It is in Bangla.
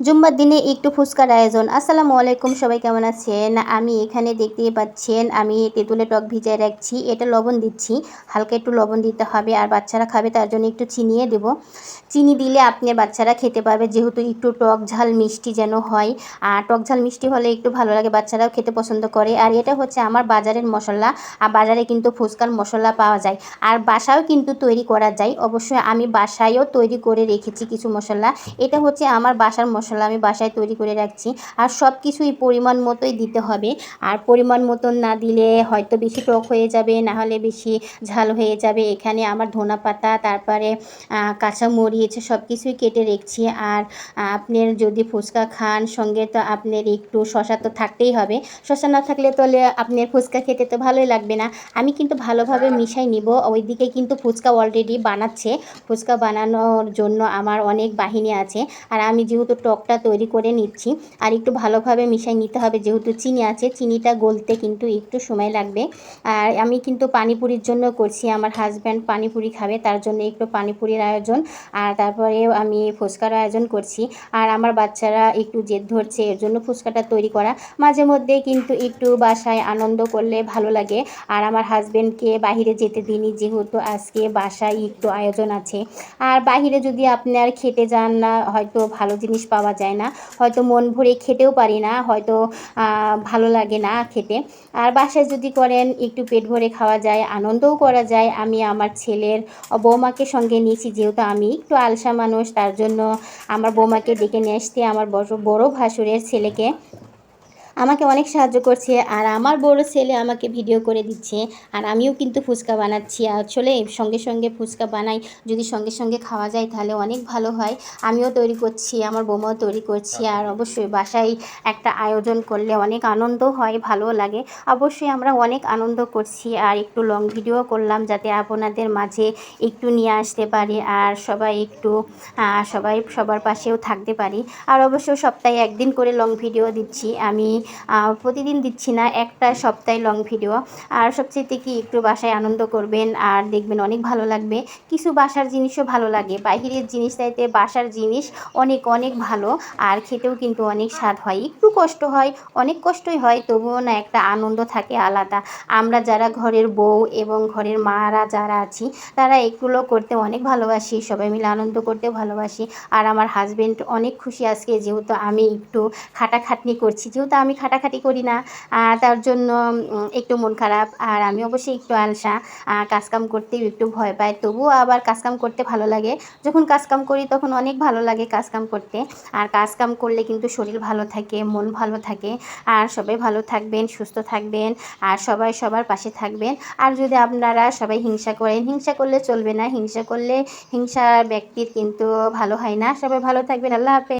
জুম্মার দিনে একটু ফুচকার আয়োজন। আসসালামু আলাইকুম, সবাই কেমন আছেন? আমি এখানে দেখতেই পাচ্ছেন আমি তেঁতুলে টক ভিজায় রাখছি। এটা লবণ দিচ্ছি, হালকা একটু লবণ দিতে হবে। আর বাচ্চারা খাবে তার জন্য একটু চিনিয়ে দেবো। চিনি দিলে আপনার বাচ্চারা খেতে পারবে, যেহেতু একটু টক ঝাল মিষ্টি যেন হয়। আর টক ঝাল মিষ্টি হলে একটু ভালো লাগে, বাচ্চারাও খেতে পছন্দ করে। আর এটা হচ্ছে আমার বাজারের মশলা। আর বাজারে কিন্তু ফুচকার মশলা পাওয়া যায়, আর বাসায়ও কিন্তু তৈরি করা যায়। অবশ্যই আমি বাসায়ও তৈরি করে রেখেছি কিছু মশলা। এটা হচ্ছে আমার বাসার মশলা, আমি বাসায় তৈরি করে রাখছি। আর সব কিছুই পরিমাণ মতোই দিতে হবে। আর পরিমাণ মতন না দিলে হয়তো বেশি টক হয়ে যাবে, না হলে বেশি ঝাল হয়ে যাবে। এখানে আমার ধনা পাতা, তারপরে কাঁচামরিচ সব কিছুই কেটে রেখেছি। আর আপনার যদি ফুচকা খান সঙ্গে, তো আপনার একটু শসা তো থাকতেই হবে। শসা না থাকলে তাহলে আপনার ফুচকা খেতে তো ভালোই লাগবে না। আমি কিন্তু ভালোভাবে মিশাই নিব। ওইদিকে কিন্তু ফুচকা অলরেডি বানাচ্ছে। ফুচকা বানানোর জন্য আমার অনেক বাহিনী আছে। আর আমি যেহেতু টকটা তৈরি করে নিচ্ছি, আর একটু ভালোভাবে মিশাই নিতে হবে, যেহেতু চিনি আছে, চিনিটা গলতে কিন্তু একটু সময় লাগবে। আর আমি কিন্তু পানিপুরির জন্য করছি, আমার হাজব্যান্ড পানিপুরি খাবে, তার জন্য একটু পানিপুরির আয়োজন। আর তারপরে আমি ফুচকার আয়োজন করছি। আর আমার বাচ্চারা একটু জেদ ধরছে, এর জন্য ফুচকাটা তৈরি করা। মাঝে মধ্যে কিন্তু একটু বাসায় আনন্দ করলে ভালো লাগে। আর আমার হাজব্যান্ডকে বাহিরে যেতে দিইনি, যেহেতু আজকে বাসায় একটু আয়োজন আছে। আর বাহিরে যদি আপনার খেতে যান না, হয়তো ভালো জিনিস পাওয়া যায় না, হয়তো মন ভরে খেতেও পারি না, হয়তো ভালো লাগে না খেতে। আর বাসায় যদি করেন একটু পেট ভরে খাওয়া যায়, আনন্দও করা যায়। আমি আমার ছেলের বৌমাকে সঙ্গে নিয়েছি, যেহেতু আমি একটু আলসা মানুষ, তার জন্য আমার বৌমাকে ডেকে নিয়ে আসতে, আমার বড় ভাসুরের ছেলেকে আমাকে অনেক সাহায্য করছে। আর আমার বড় ছেলে আমাকে ভিডিও করে দিচ্ছে। আর আমিও কিন্তু ফুচকা বানাচ্ছি। আসলে সঙ্গে সঙ্গে ফুচকা বানাই, যদি সঙ্গে সঙ্গে খাওয়া যায় তাহলে অনেক ভালো হয়। আমিও তৈরি করছি, আমার বৌমাও তৈরি করছি। আর অবশ্যই বাসায় একটা আয়োজন করলে অনেক আনন্দ হয়, ভালো লাগে। অবশ্যই আমরা অনেক আনন্দ করছি। আর একটু লং ভিডিও করলাম, যাতে আপনাদের মাঝে একটু নিয়ে আসতে পারি, আর সবাই একটু সবার পাশেও থাকতে পারি। আর অবশ্য সপ্তাহে একদিন করে লং ভিডিও দিচ্ছি আমি, প্রতিদিন দিচ্ছি না, একটা সপ্তাহে লং ভিডিও। আর সবচেয়ে কি একটু বাসায় আনন্দ করবেন, আর দেখবেন অনেক ভালো লাগবে। কিছু বাসার জিনিসও ভালো লাগে, বাইরের জিনিস চাইতে বাসার জিনিস অনেক অনেক ভালো। আর খেতেও কিন্তু অনেক স্বাদ হয়, একটু কষ্ট হয়, অনেক কষ্টই হয়, তবুও না একটা আনন্দ থাকে আলাদা। আমরা যারা ঘরের বউ এবং ঘরের মারা যারা আছি, তারা এগুলো করতে অনেক ভালোবাসি, সবাই মিলে আনন্দ করতে ভালোবাসি। আর আমার হাজব্যান্ড অনেক খুশি আজকে, যেহেতু আমি একটু খাটাখাটনি করছি, যেহেতু আমি খাটাখাটি করি না, তার জন্য একটু মন খারাপ। আর আমি অবশ্যই একটু আলসা, কাজকাম করতেও একটু ভয় পাই, তবুও আবার কাজকাম করতে ভালো লাগে। যখন কাজকাম করি তখন অনেক ভালো লাগে কাজকাম করতে। আর কাজকাম করলে কিন্তু শরীর ভালো থাকে, মন ভালো থাকে। আর সবাই ভালো থাকবেন, সুস্থ থাকবেন, আর সবাই সবার পাশে থাকবেন। আর যদি আপনারা সবাই হিংসা করেন, হিংসা করলে চলবে না, হিংসা করলে হিংসা ব্যক্তির কিন্তু ভালো হয় না। সবাই ভালো থাকবেন, আল্লাহ হাফেজ।